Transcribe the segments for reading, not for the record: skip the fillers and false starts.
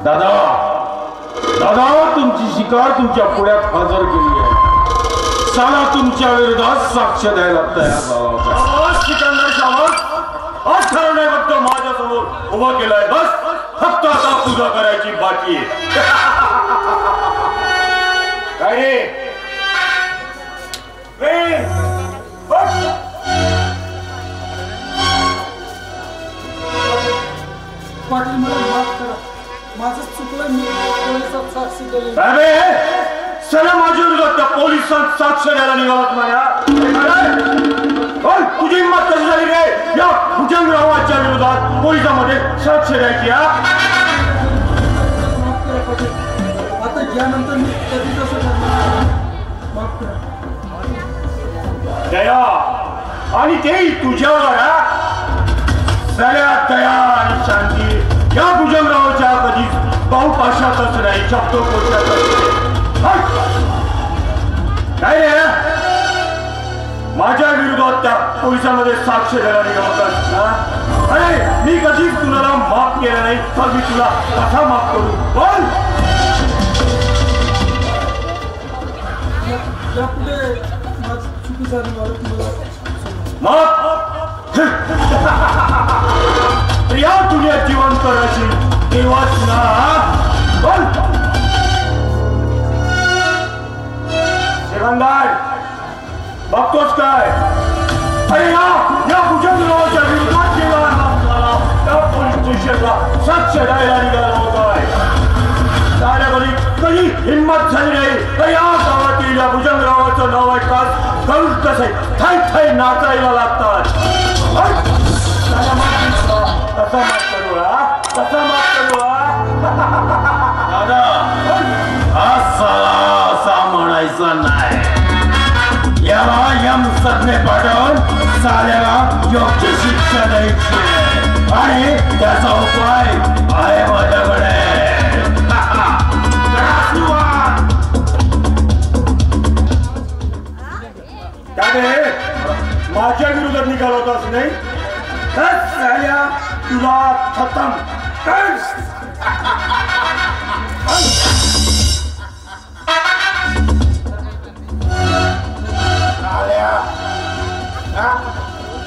दादा दादा तुमची शिकार तुमच्या पुढ्यात हजर केली आहे. साला तुमच्या विरोधात साक्ष द्यायला तयार झाला होता. सिकंदर शाबास, आज ठरवणे फक्त माझ्यासमोर उभं केलंय. बस फक्त आता पूजा करायची बाकी आहे. काय रे पाटील मला माफ करा, माझं चुकलं. मी पोलिसात साक्ष दिली. चला माझ्या विरोधात त्या पोलिसांत साक्ष द्यायला निघालात माझ्या. तुझी हिंमत कशी झाली रे या भुजंगरावाच्या विरोधात पोलिसांमध्ये साक्ष द्यायची? माफ करा पाटील, आता यानंतर मी कधी कसं करणार. माफ करा. दया आणि तेही तुझ्यावर सगळ्या दया आणि शांती या भुजंगरावाच्या कधीच बहुपाशातच नाही, शब्दकोशातच. काय रे माझ्या विरोधात त्या पोलिसांमध्ये साक्ष द्यायला निघालास ना? अरे मी कधीच तुला माफ केलं नाही, तर मी तुला कसा माफ करू? बोल. यापुढे माझी चुकी झाली, मला तुम्हाला माफ या दुनियात जिवंत करायची तेव्हाच ना. बोल. सिकंदर बघतोस काय? अरे या भुजंगरावाच्या विरोधात गेला त्या पोलीस स्टेशनला साक्ष द्यायला निघाला होताय. कधी हिंमत झाली नाही तर या गावातील या भुजंगरावाचं नाव ऐकताच करून कसे थाय थाय नाचायला लागतात. कसा माफ करू कसा माफ करू? दादा असा म्हणायचा नाही. याला यम सदने पाठवून साल्याला योग्य शिक्षा द्यायची आणि त्याचा उपाय आहे माझ्याकडे. माझ्या विरोधात निघाला होतास नाही तर साल्या तुला खतम कर.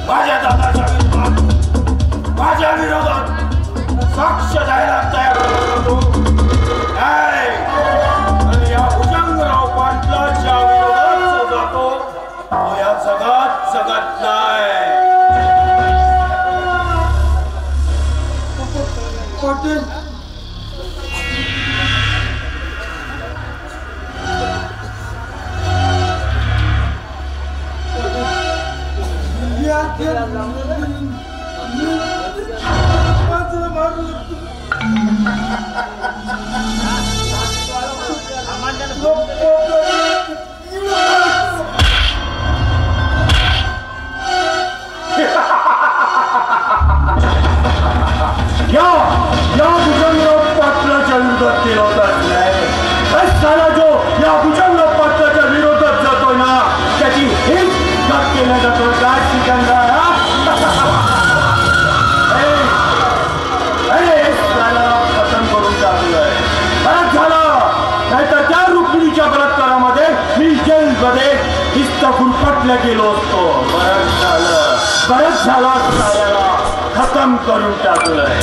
माझ्या दादाच्या विरोधात माझ्या विरोधात साक्ष द्यायला तयार होतो. या भुजंगराव पाटलाच्या विरोधात जातो या जगात जगत नाही. पाटील या भुजंगराव पाटलाच्या विरोधात केला होता साला जो या भुजंगराव पाटलाच्या विरोधात जातोय ना त्याची हेच घात केला जातो. काय सिकंदर खतम करून टाकलंय. बरंच झालं नाहीतर त्या रुक्मिणीच्या बलात्कारामध्ये मी जेलमध्ये हिस्त गुरफटला गेलो असतो. बरंच झालं साल्याला खतम करून टाकलंय.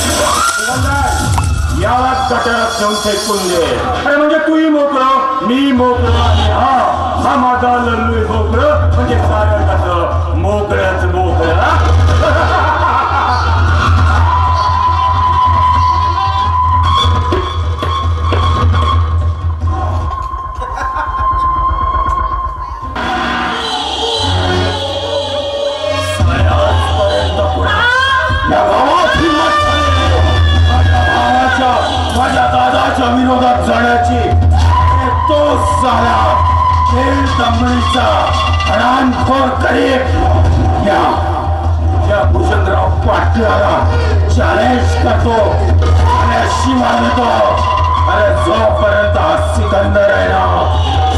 याला गटारात ठेवून फेकून दे. अरे म्हणजे तूही मोकळं मी मोकळं आणि हा माझा लल्लू मोकळं म्हणजे सारं कसं मोकळंच मोकळं. माझ्या दादाच्या विरोधात जाण्याची तो साला खेळ दमणीचा हरामखोर करीब या भुजंगराव पाटलाला चॅलेंज करतो आणि शिवाय देतो. अरे जोपर्यंत हा सिकंदर आहे ना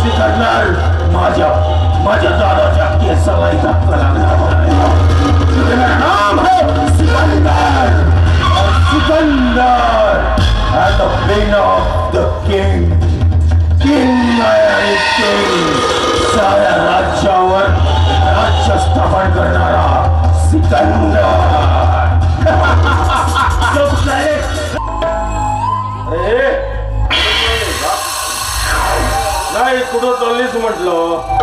सिकंदर माझ्या दादाच्या केसाला धक्का लागणार नाही. नाम है Sikandar. Sikandar and the winner म्हटलं.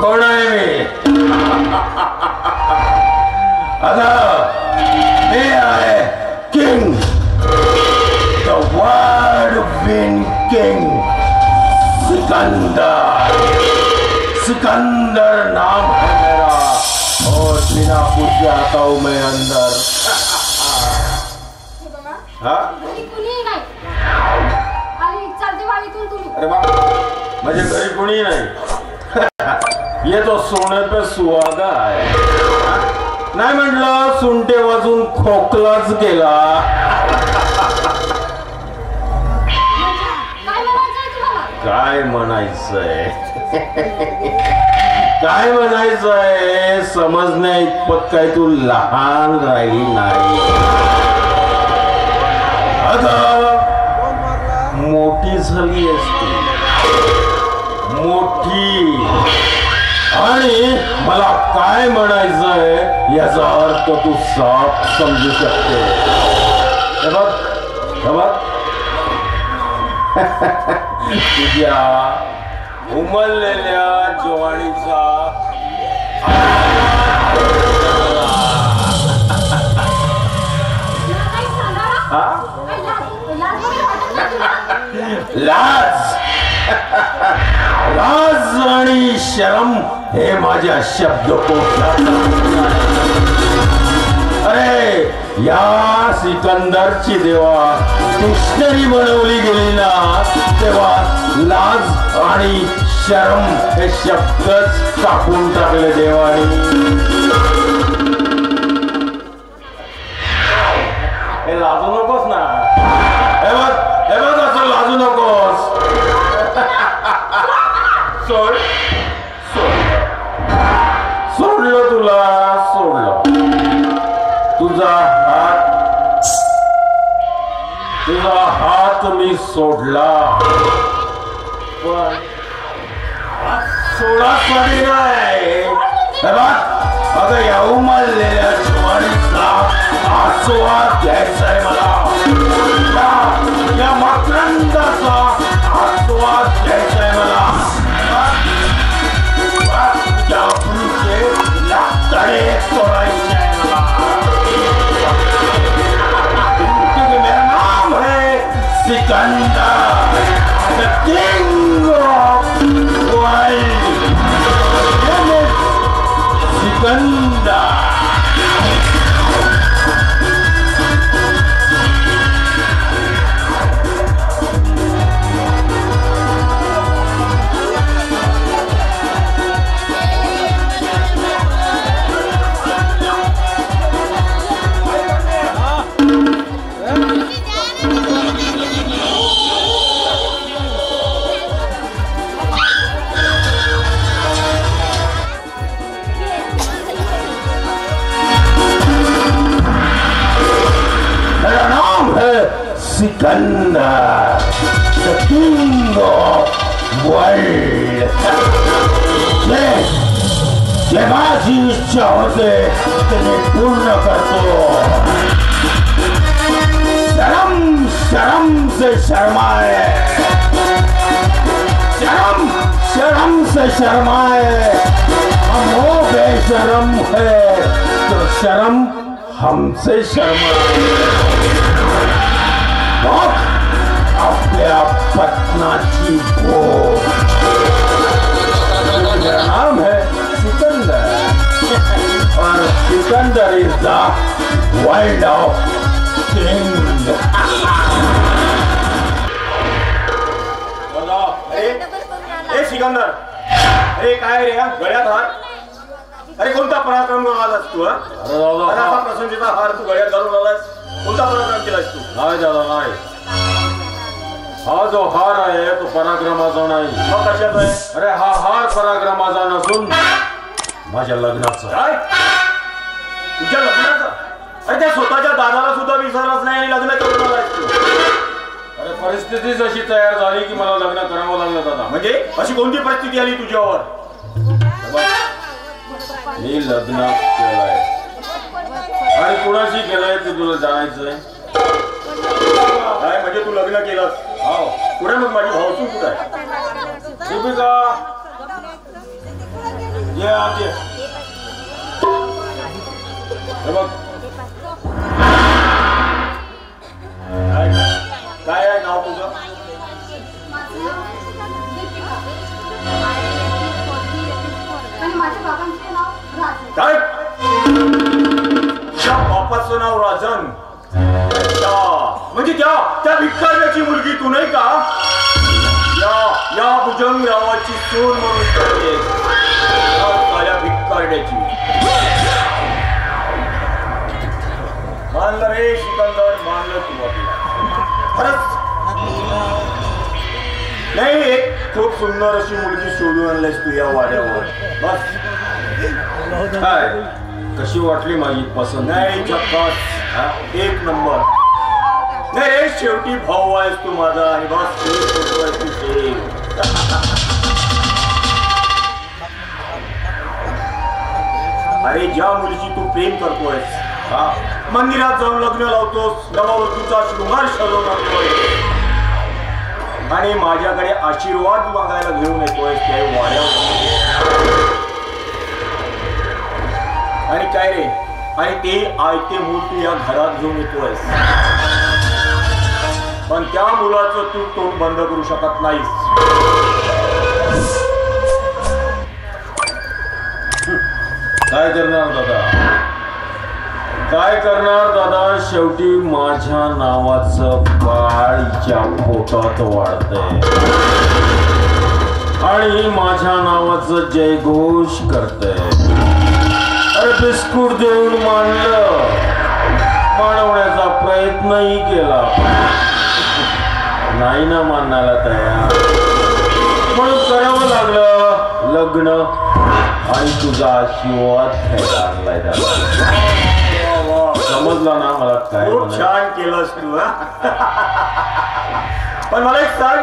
कोण आहे मी? आता हे आहे king, the word been king, Sikandar. Sikandar नाम है मेरा और बिना पूछे आता हूं मैं अंदर. अरे बाप, माझ्या घरी कोणी नाही. ये तो सोने पे सुहागा है. नाही म्हटलं सुंटे वाजून खोकलाच गेला. काय म्हणायचंय? काय म्हणायचंय समजण्या इतपत काय तू लहान राहिली नाही. आता मोठी झाली असती, मोठी. आणि मला काय म्हणायचंय याचा अर्थ तू साफ समजू शकते. हे बघ, हे बघ, तुझ्या उमललेल्या जवानीचा लाज, लाज आणि शरम हे माझ्या शब्दकोशात. अरे या सिकंदरची देवा डिक्शनरी बनवली गेली ना, तेव्हा लाज आणि शरम हे शब्दच कापून टाकले देवानी. हे लाजू नकोस ना. हे बघ असं लाजू नकोस. सोड, सोडलं तुला, सोडलं. तुझा हात मी सोडला, पण सोडासाठी नाही. अगं या उमललेल्या ज्वारीचा आस्वाद घ्यायचा आहे मला. या मकरंदाचा आस्वाद घ्यायचा आहे मला. तुझ्या पुढचे लाकडे तोडायचे आहे मला. मेरा नाम है Sikandar, the king of world. Sikandar. Sikandar, the king of world. जे माझी इच्छा होते ते मी पूर्ण करतो. शर्म शर्म से शर्माए, शर्म शर्म से शर्माए. हम वो बेशर्म है तो शर्म हमसे शर्माए. आपल्या पत्नाची भोग. मेरा नाम है सिकंदर और Sikandar is the world of king. ए सिकंदर, अरे काय रे गळ्यात हार? अरे कोणता पराक्रम आलास तू? असा प्रसंगीचा हार तू गळ्यात घालून आलास. कोणता पराक्रम केलास तू? नाही दादा नाही. हा जो हार आहे तो पराक्रमाचा नाही. मग कशाचा आहे? अरे हा हार पराक्रमाचा नसून माझ्या लग्नाचा. काय तुझ्या लग्नाचा? अरे त्या स्वतःच्या दादाला सुद्धा विसरलाच नाही आणि लग्न करून आलास तू. अरे परिस्थितीच अशी तयार झाली की मला लग्न करावं लागलं दादा. म्हणजे अशी कोणती परिस्थिती आली तुझ्यावर? मी लग्न केलंय आणि कुणाशी केलंय ते तुला जाणायचंय. काय म्हणजे तू लग्न केलंस? हो. पुढे मग माझी भावसून कुठे आहे? दीपिका ये आत ये. हे बघ काय आहे नाव तुझं? काय? त्या बापाचं नाव राजन. म्हणजे त्या भिक्कारण्याची मुलगी तू नाही का? या भुजंगरावाची सून म्हणून करते. भिक्कारण्याची. मानलं रे सिकंदर, मानलं तू आपल्याला. खरंच नाही, एक खूप सुंदर अशी मुलगी शोधून आणलीस तू या वाड्यावर. बस काय कशी वाटली माझी पसंत? नाही, झक्कास, एक नंबर. नाही रे, शेवटी भाऊ आहेस तू माझा आणि बस अरे ज्या मुलीची तू प्रेम करतोयस, मंदिरात जाऊन लग्न लावतोस, नववधूचा शृंगार सजवून आणतोय आणि माझ्याकडे आशीर्वाद मागायला घेऊन येतोय त्या वाड्यावर. आणि काय रे, आणि ते आयते मूल तू या घरात घेऊन येतोयस, पण त्या मुलाचं तू तोंड बंद करू शकत नाहीस. काय करणार दादा? काय करणार दादा? शेवटी माझ्या नावाचं बाळ हिच्या पोटात वाढतंय आणि माझ्या नावाचं जयघोष करतंय. अरे बिस्कुट देऊन मानवण्याचा प्रयत्नही केला, नाही ना मानायला तयार, म्हणून करावं लागलं लग्न आणि तुझा आशीर्वाद घ्यायला आणलाय दादा. समजला ना मला? काय खूप छान केलंस तू. पण मला एक सांग,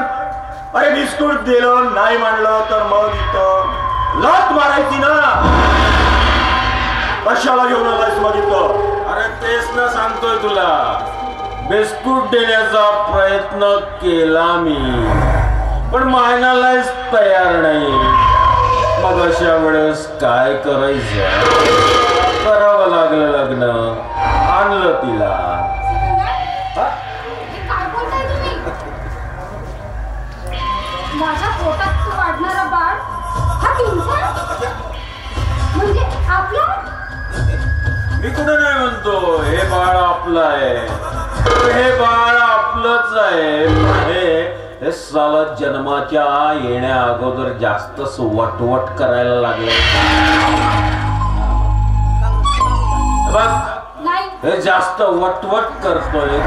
अरे बिस्कुट दिलं नाही मानलं तर मग इथं लात मारायची ना? कशाला घेऊन आलायस मग इथं? अरे तेच ना सांगतोय तुला, बिस्कुट देण्याचा प्रयत्न केला मी, पण मानायलाच तयार नाही. मग अशा वेळेस काय करायचं? करावं लागलं लग्न, आणलं तिला. माझ्या पोटात वाढणारा बाळ हा तुमचा म्हणजे आपला? मी कुठं नाही म्हणतो हे बाळ आपलं आहे, हे बाळ आपलंच आहे. हे साला जन्माच्या येण्या अगोदर जास्तच वटवट करायला लागले. बघ हे जास्त वटवट करतोय,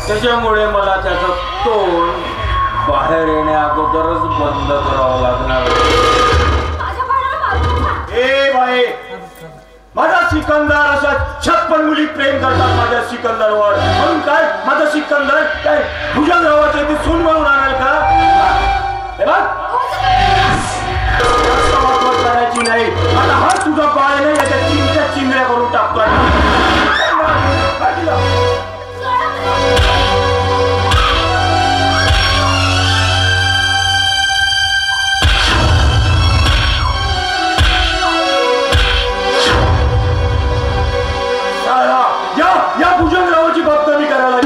त्याच्यामुळे मला त्याचं तोंड बाहेर येण्या अगोदरच बंद करावं लागणार. ए बाई, माझा सिकंदर अशा 56 मुली प्रेम करतात माझ्या सिकंदरवर, म्हणून काय माझा सिकंदर काय भुजंगरावाची ती सून म्हणून आणाल का? हे बघ, करायची नाही. आता हा तुझा बाळ नाही, याच्या चिंध्या करून टाकतोय. या भुजंगरावाची बदनामी करायला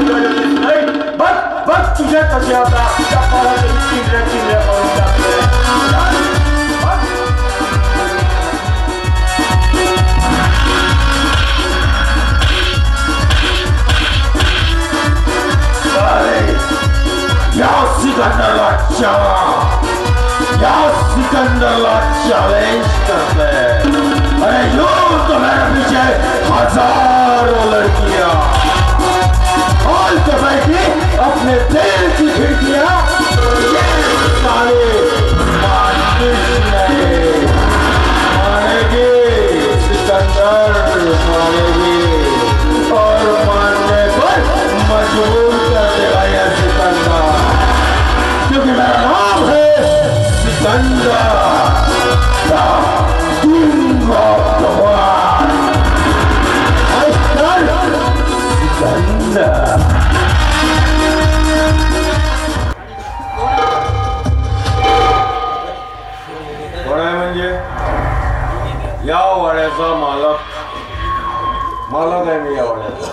नाही. बघ तुझ्या कसे आता त्या पाण्याच्या चिंध्या करून टाकतोय. सिकंदरला चैलेंज करते. अरे यो तो मेरे पीछे हजारों लड़कियां, खोल के बैठी अपने दिल की खिड़कियां, ये सारे मानेगी सिकंदर, मानेगी और मानने पर मजबूर कर देगा यह सिकंदर, क्योंकि मेरा नाम है Sikandar, the king of the world. I stand Sikandar. या वाड्याचा मालक आहे मी या वाड्याचा.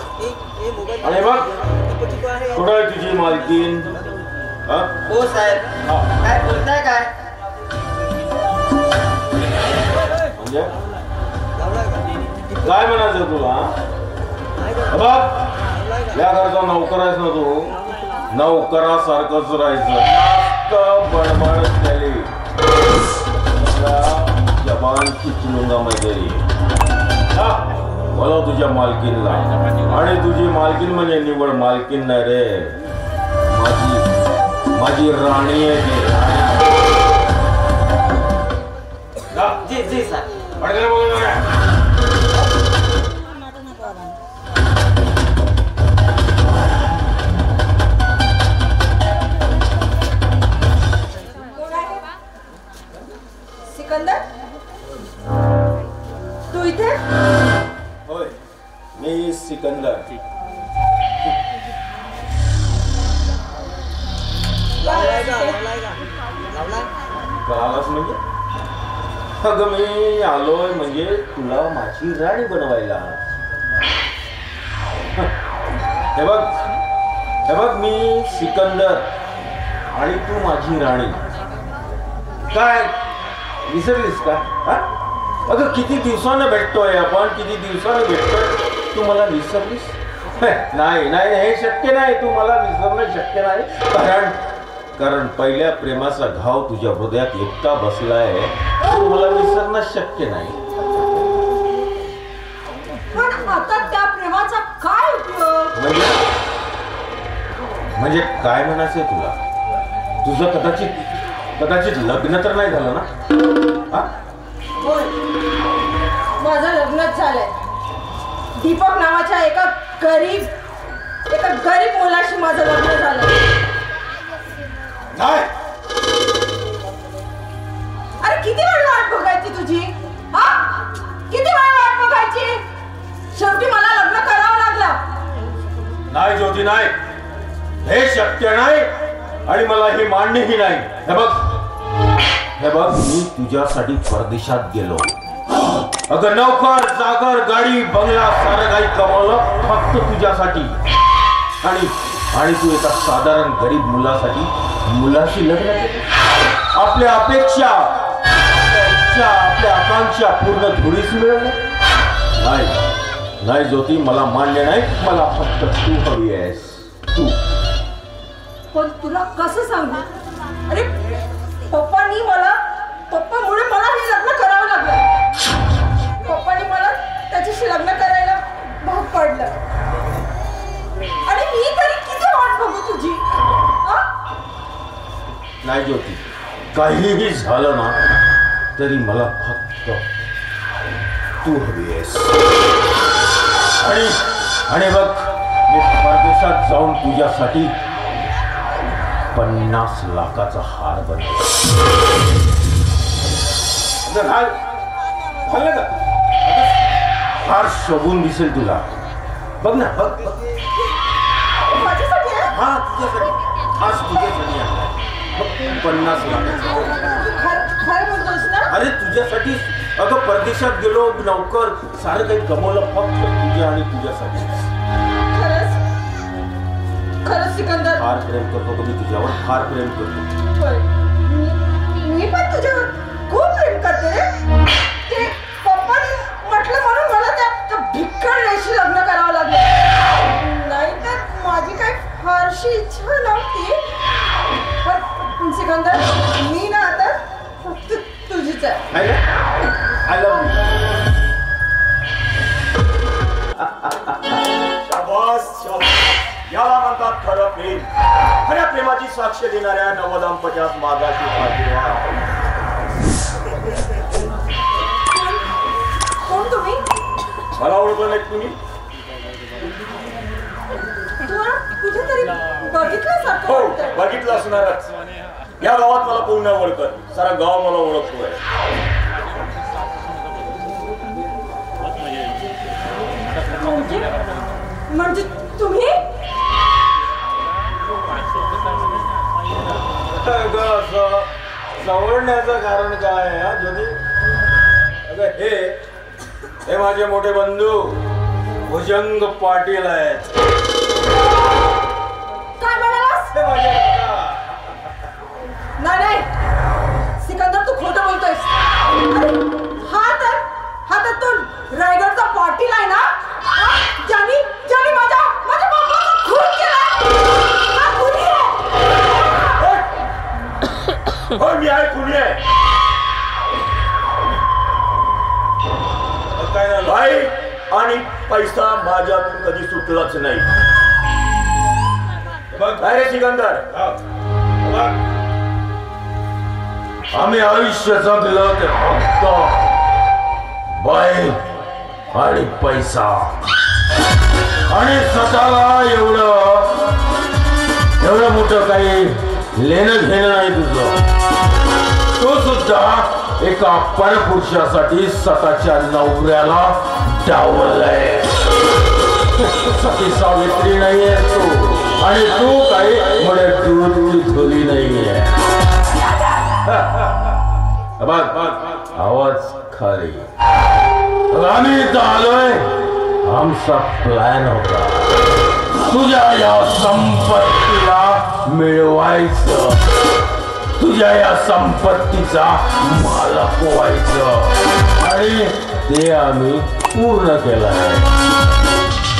आणि बघ कुठं आहे तुझी मालकीन? हो साहेब, काय बोलताय काय? म्हणजे काय म्हणायचं तुला? बघ या घरचा नोकर आहेस ना तू, नोकरासारखंच राहायचं. बडबड केली जबान की चुलूंगा मैदारी. बोलव तुझ्या मालकीनला. आणि तुझी मालकीन म्हणजे निवड मालकीन नाही रे, माझी राणी आहे ती. जी जी सर. सिकंदर, तू इथे? होय, मी सिकंदर. कळालास म्हणजे? अगं मी आलोय म्हणजे तुला माझी राणी बनवायला. हे बघ मी सिकंदर आणि तू माझी राणी. काय विसरलीस का? अगं किती दिवसानं भेटतोय आपण, किती दिवसानं भेटतोय, तू मला विसरलीस? नाही नाही, हे शक्य नाही, तू मला विसरणं शक्य नाही. कारण पहिल्या प्रेमाचा घाव तुझ्या हृदयात इतका बसलाय, तू मला विसरणं शक्य नाही. पण आता त्या प्रेमाचा काय उपयोग? म्हणजे काय म्हणायचंय तुला? तुझं कदाचित लग्न तर नाही झालं ना? होय, माझं लग्नच झालंय. दीपक नावाच्या एका गरीब मुलाशी माझं लग्न झालं. नाही. अरे किती वेळ वाट बघायची तुझी? किती वेळ वाट बघायची? शेवटी मला लग्न करावं लागलं. नाही ज्योती, नाही, हे शक्य नाही आणि मला हे मान्यही नाही. हे बघ मी तुझ्यासाठी परदेशात गेलो. अगं नोकर जागर गाडी बंगला सारं काही कमवलं फक्त तुझ्यासाठी. आणि तू एका साधारण गरीब मुलाशी लग्न केलं. आपल्या अपेक्षा आपल्या आकांक्षा पूर्ण थोडीच मिळवलं. नाही ज्योती, मला मान्य नाही. मला फक्त तू हवी आहेस, तू. पण तुला कसं सांगू? अरे पप्पामुळे मला हे लग्न करावं लागलं. पप्पानी मला त्याच्याशी लग्न करायला भाग पडलं. आणि मी तरी किती वाट बघू तुझी? नाही ज्योती, काहीही झालं ना तरी मला फक्त तू हवी आहेस. आणि बघ मी परदेशात जाऊन तुझ्यासाठी 50 लाखाचा हार बनवला. घाल का? हार शोभून दिसेल तुला. बघ ना, बघ. माझ्यासाठी? हा तुझ्यासाठी, खास तुझ्यासाठी आहे. 50 लाखाचा. खरं बोलतोस ना? अरे तुझ्यासाठी. अगं परदेशात गेलो, नोकर सारं काही कमवलं फक्त तुझ्या आणि तुझ्यासाठी. खरंच सिकंदर, फार प्रेम करतो मी तुझ्यावर, फार प्रेम करतो. मी पण तुझ्यावर खूप प्रेम करते रे. ते पप्पानी म्हटलं म्हणून मला त्या भिक्कड रेशी लग्न करावं लागलं. नाही तर माझी काही फारशी इच्छा नव्हती. पण सिकंदर, मी ना आता फक्त तुझीच आहे. I love you. याला म्हणतात खरं प्रेम. खऱ्या प्रेमाची साक्ष देणाऱ्या नवदाम्पत्यास माझाची आशीर्वाद. कोण तुम्ही? मला ओळखलं नाही तुम्ही? कुठेतरी बघितल्यासारखं हो, वाटतंय. बघितलं असणारच. या गावात मला कोण नाही ओळखत, सारा गाव मला ओळखतोय. म्हणजे तुम्ही? सवरण्याचं कारण काय आहे? अगं हे हे माझे मोठे बंधू भुजंग पाटील आहेत. काय म्हणालास? हे माझे काका. नाही नाही सिकंदर, तू खोटं बोलतोयस. हा तर तो रायगडचा पाटील आहे ना, ज्यानी माझ्या बापाचा खून केला. हा खुनी आहे. हो मी आहे, कुणी आहे? काय झालं? भाई आणि पैसा माझ्यातून कधी सुटलाच नाही. बघ काय रे सिकंदर? बघ आम्ही आयुष्य जगलो ते फक्त बाई आणि पैसा आणि स्वतःला एवढं मोठं काही लेणं घेणं नाही तुझं. तो सुद्धा एका परपुरुषासाठी स्वतःच्या नवऱ्याला डावललाय. सती सावित्री नाहीये तू, आणि तू काही म्हणे दूधची झोली नाहीये. बघ आवाज खाली. आम्ही इथं आलोय, आमचा प्लॅन होता तुझ्या या संपत्तीला मिळवायचं, तुझ्या या संपत्तीचा मालक व्हायचं, आणि ते आम्ही पूर्ण केलं आहे.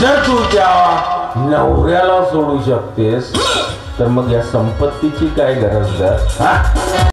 जर तू त्या नवऱ्याला सोडू शकतेस तर मग या संपत्तीची काय गरज आहे?